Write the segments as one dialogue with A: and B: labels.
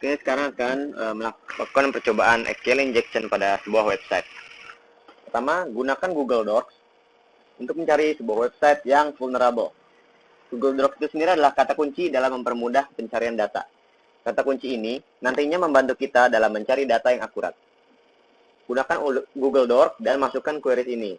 A: Oke, sekarang akan melakukan percobaan SQL injection pada sebuah website. Pertama, gunakan Google Docs untuk mencari sebuah website yang vulnerable. Google Docs itu sendiri adalah kata kunci dalam mempermudah pencarian data. Kata kunci ini nantinya membantu kita dalam mencari data yang akurat. Gunakan Google Docs dan masukkan queries ini.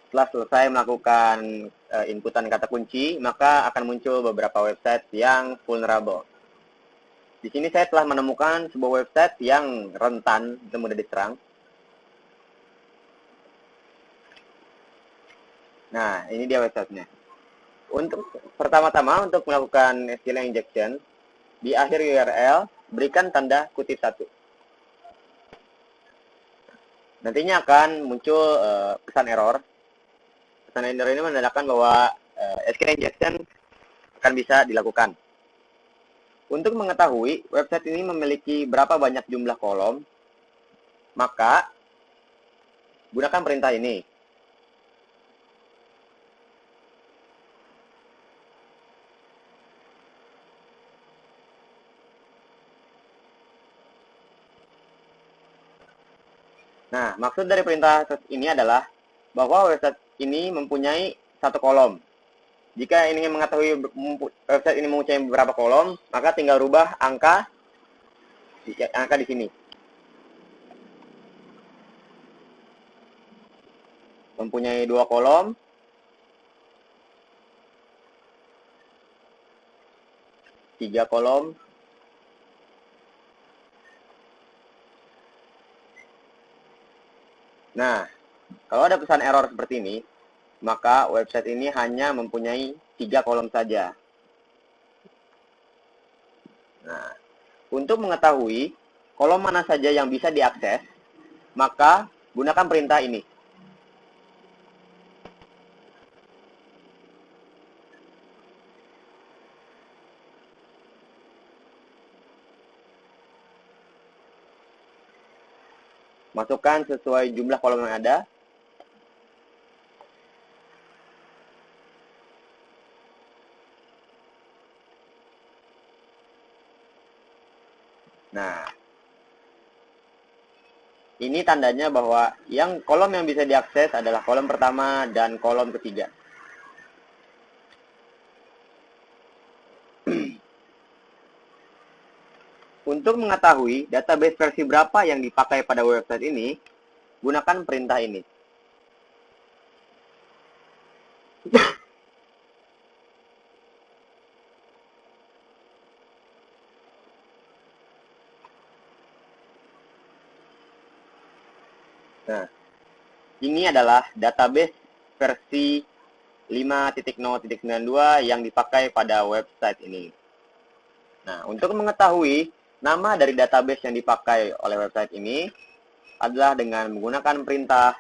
A: Setelah selesai melakukan inputan kata kunci, maka akan muncul beberapa website yang vulnerable. Di sini saya telah menemukan sebuah website yang rentan dan mudah diserang. Nah, ini dia websitenya. Pertama-tama untuk melakukan SQL injection, di akhir URL berikan tanda kutip 1. Nantinya akan muncul pesan error. Pesan error ini menandakan bahwa SQL injection akan bisa dilakukan. Untuk mengetahui website ini memiliki berapa banyak jumlah kolom, maka gunakan perintah ini. Nah, maksud dari perintah ini adalah bahwa website ini mempunyai satu kolom. Jika ingin mengetahui website ini mempunyai beberapa kolom, maka tinggal rubah angka di sini. Mempunyai 2 kolom, 3 kolom, nah, kalau ada pesan error seperti ini, maka website ini hanya mempunyai 3 kolom saja. Nah, untuk mengetahui kolom mana saja yang bisa diakses, maka gunakan perintah ini. Masukkan sesuai jumlah kolom yang ada. Nah, ini tandanya bahwa kolom yang bisa diakses adalah kolom pertama dan kolom ketiga. Untuk mengetahui database versi berapa yang dipakai pada website ini, gunakan perintah ini. Nah, ini adalah database versi 5.0.92 yang dipakai pada website ini. Nah, untuk mengetahui nama dari database yang dipakai oleh website ini adalah dengan menggunakan perintah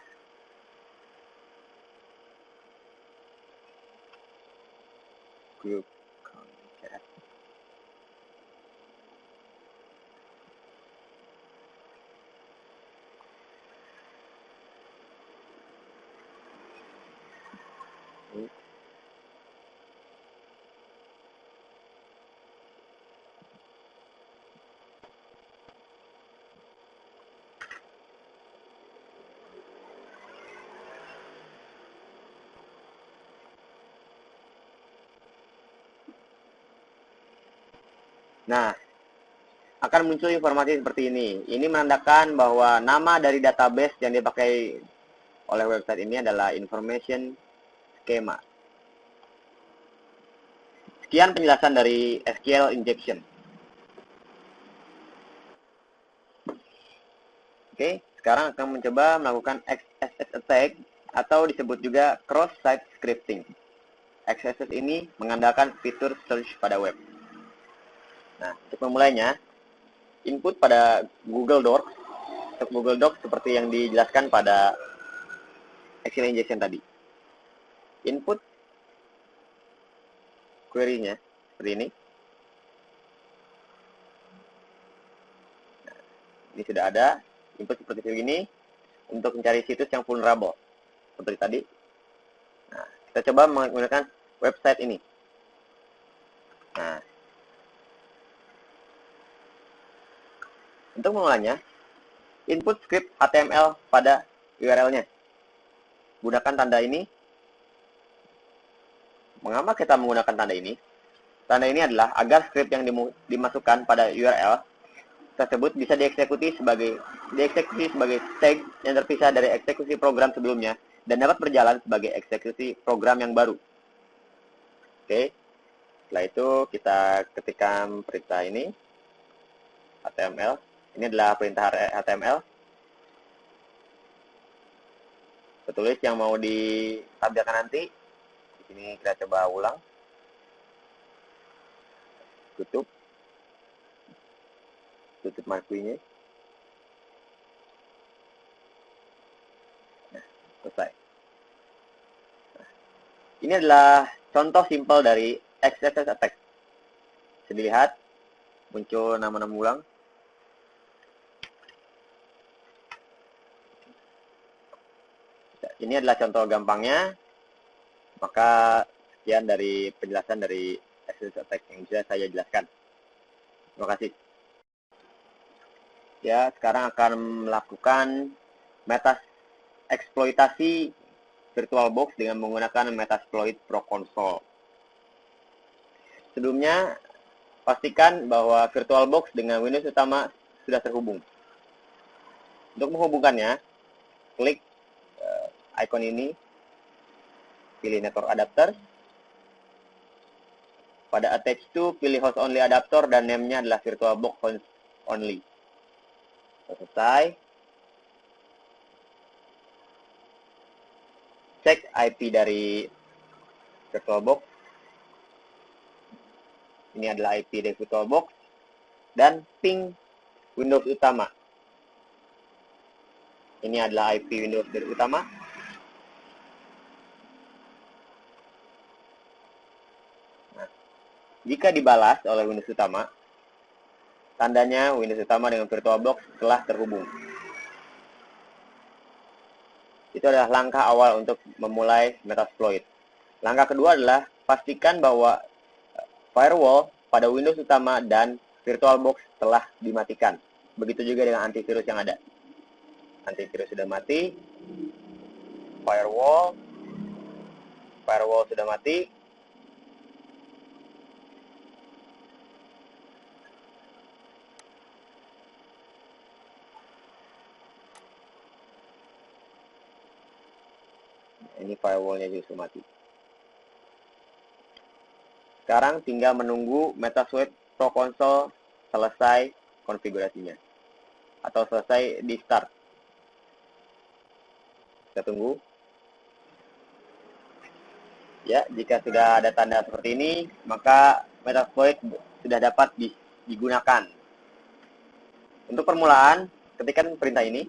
A: group concat. Nah, akan muncul informasi seperti ini. Ini menandakan bahwa nama dari database yang dipakai oleh website ini adalah information schema. Sekian penjelasan dari SQL injection. Oke, sekarang akan mencoba melakukan XSS attack atau disebut juga cross-site scripting. XSS ini mengandalkan fitur search pada web. Nah, untuk memulainya, input pada Google Docs. Untuk Google Docs seperti yang dijelaskan pada SQL injection tadi. Input query-nya seperti ini. Nah, ini sudah ada input seperti ini. untuk mencari situs yang vulnerable seperti tadi. Nah, kita coba menggunakan website ini. Nah, untuk memulainya, input script HTML pada URL-nya. Gunakan tanda ini. Mengapa kita menggunakan tanda ini? Tanda ini adalah agar script yang dimasukkan pada URL tersebut bisa dieksekusi sebagai tag yang terpisah dari eksekusi program sebelumnya dan dapat berjalan sebagai eksekusi program yang baru. Oke. Setelah itu kita ketikkan perintah ini HTML. Ini adalah perintah HTML. Tertulis yang mau ditampilkan nanti. Di sini kita coba ulang. Tutup markuinya. Nah, selesai. Nah, ini adalah contoh simpel dari XSS attack. Bisa dilihat muncul nama-nama ulang. Ini adalah contoh gampangnya. Maka sekian dari penjelasan dari XSS attack yang bisa saya jelaskan. Terima kasih. Ya, sekarang akan melakukan eksploitasi VirtualBox dengan menggunakan Metasploit Pro Console. Sebelumnya, pastikan bahwa VirtualBox dengan Windows utama sudah terhubung. Untuk menghubungkannya, klik icon ini, pilih network adapter. Pada attach to, pilih host only adapter dan name-nya adalah VirtualBox host only. Selesai. Cek IP dari VirtualBox. Ini adalah IP dari VirtualBox. Dan ping Windows utama. Ini adalah IP Windows dari utama. Nah, jika dibalas oleh Windows utama, tandanya Windows utama dengan VirtualBox telah terhubung. Itu adalah langkah awal untuk memulai Metasploit. Langkah kedua adalah pastikan bahwa firewall pada Windows utama dan VirtualBox telah dimatikan. Begitu juga dengan antivirus yang ada. Antivirus sudah mati. Firewall sudah mati. Ini firewallnya juga sudah mati. Sekarang tinggal menunggu Metasploit Pro Console selesai konfigurasinya. Atau selesai di start. Kita tunggu. Ya, jika sudah ada tanda seperti ini, maka Metasploit sudah dapat digunakan. Untuk permulaan, ketikkan perintah ini.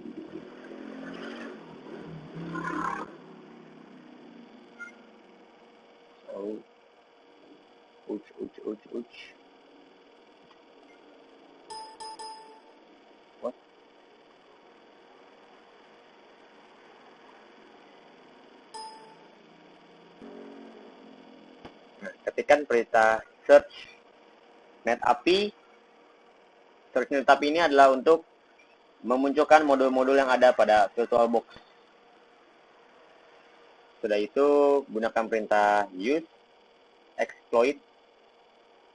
A: What? Nah, ketikkan perintah search NetAPI. Search NetAPI ini adalah untuk memunculkan modul-modul yang ada pada VirtualBox. Setelah itu, gunakan perintah use exploit.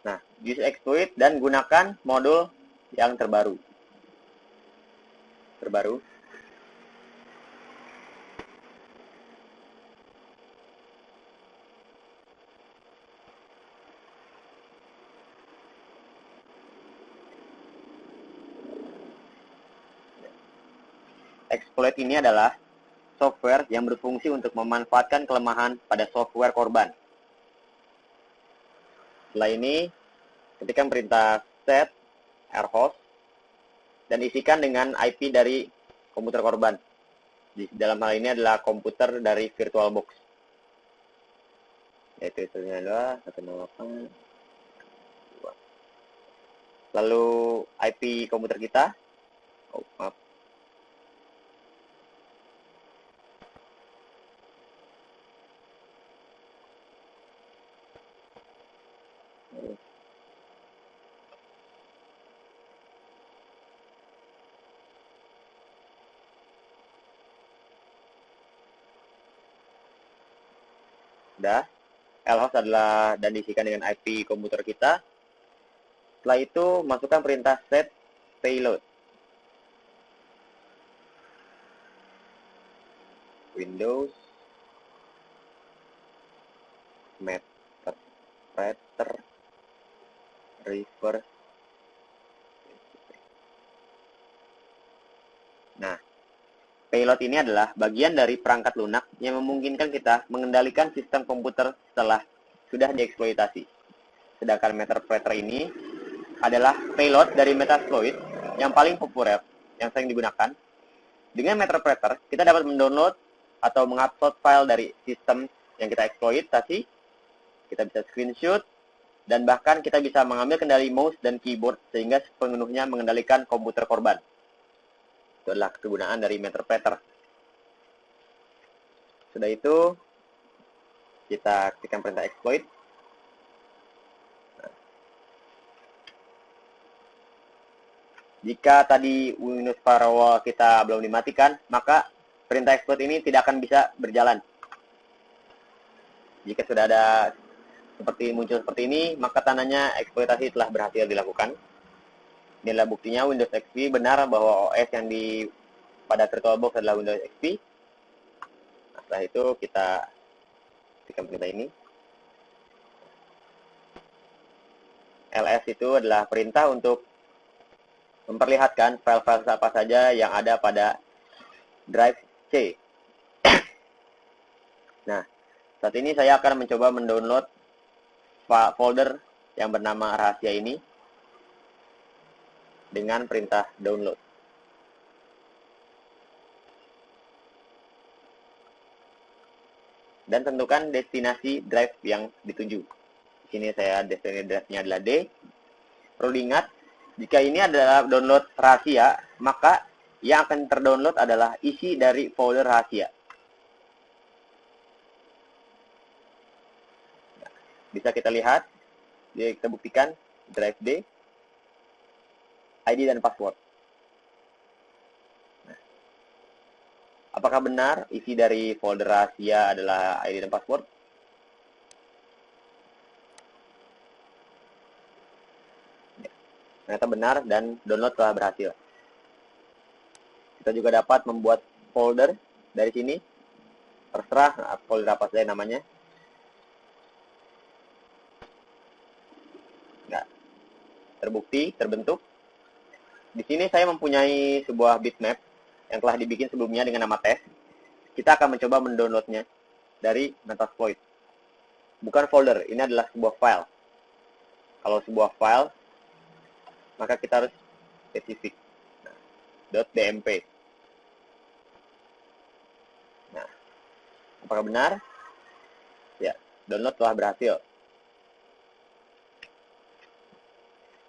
A: Nah, use exploit dan gunakan modul yang terbaru. Exploit ini adalah software yang berfungsi untuk memanfaatkan kelemahan pada software korban. Setelah ini, ketikkan perintah set rhost dan isikan dengan IP dari komputer korban. Dalam hal ini adalah komputer dari VirtualBox. Yaitu 192.168. Lalu IP komputer kita. Sudah. Lhost adalah dan diisikan dengan IP komputer kita. Setelah itu, masukkan perintah set payload. Windows, Metapletter, reverse. Nah, payload ini adalah bagian dari perangkat lunak yang memungkinkan kita mengendalikan sistem komputer setelah sudah dieksploitasi. Sedangkan Metapletter ini adalah payload dari Metasploit yang paling populer, yang sering digunakan. Dengan Metapletter, kita dapat mendownload atau mengupload file dari sistem yang kita eksploitasi. Kita bisa screenshot, dan bahkan kita bisa mengambil kendali mouse dan keyboard sehingga sepenuhnya mengendalikan komputer korban. Itu adalah kegunaan dari Metapletter. Sudah itu, kita ketikkan perintah exploit. Jika tadi Windows Firewall kita belum dimatikan, maka perintah exploit ini tidak akan bisa berjalan. Jika sudah ada muncul seperti ini, maka tandanya eksploitasi telah berhasil dilakukan. Ini adalah buktinya Windows XP benar bahwa OS yang pada VirtualBox adalah Windows XP. Nah, setelah itu kita ketikkan perintah ini. ls itu adalah perintah untuk memperlihatkan file-file apa saja yang ada pada drive C. Nah, saat ini saya akan mencoba mendownload folder yang bernama rahasia ini dengan perintah download. Dan tentukan destinasi drive yang dituju. Di sini saya destinasi drive-nya adalah D. Perlu diingat, jika ini adalah download rahasia, maka yang akan terdownload adalah isi dari folder rahasia. Bisa kita lihat, kita buktikan drive D, ID dan password. Nah, apakah benar isi dari folder rahasia adalah ID dan password? Ternyata benar dan download telah berhasil. Kita juga dapat membuat folder dari sini. Terserah folder apa saja namanya. Nah, terbukti, terbentuk. Di sini saya mempunyai sebuah bitmap yang telah dibikin sebelumnya dengan nama test. Kita akan mencoba mendownloadnya dari Metasploit. Bukan folder, ini adalah sebuah file. Kalau sebuah file, maka kita harus spesifik. Nah, .bmp. Nah, apakah benar? Ya, download telah berhasil.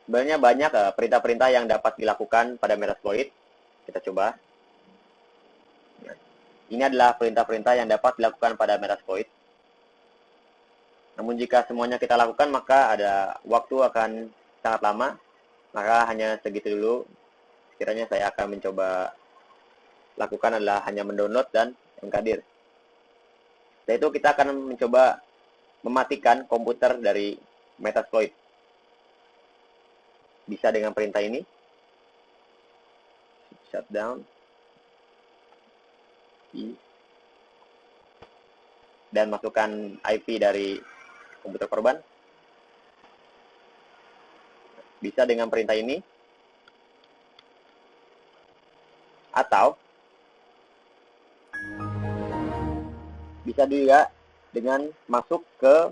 A: Sebenarnya banyak perintah-perintah yang dapat dilakukan pada Metasploit. Kita coba. Nah, ini adalah perintah-perintah yang dapat dilakukan pada Metasploit. Namun jika semuanya kita lakukan, maka ada waktu akan sangat lama. Maka hanya segitu dulu. Sekiranya saya akan mencoba lakukan adalah hanya mendownload dan mengkadir. Setelah itu kita akan mencoba mematikan komputer dari Metasploit. Bisa dengan perintah ini. Shutdown. Dan masukkan IP dari komputer korban. Bisa dengan perintah ini. Atau bisa juga dengan masuk ke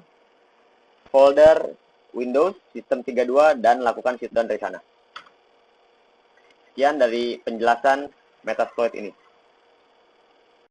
A: folder Windows Sistem 32 dan lakukan shutdown dari sana. Sekian dari penjelasan Metasploit ini.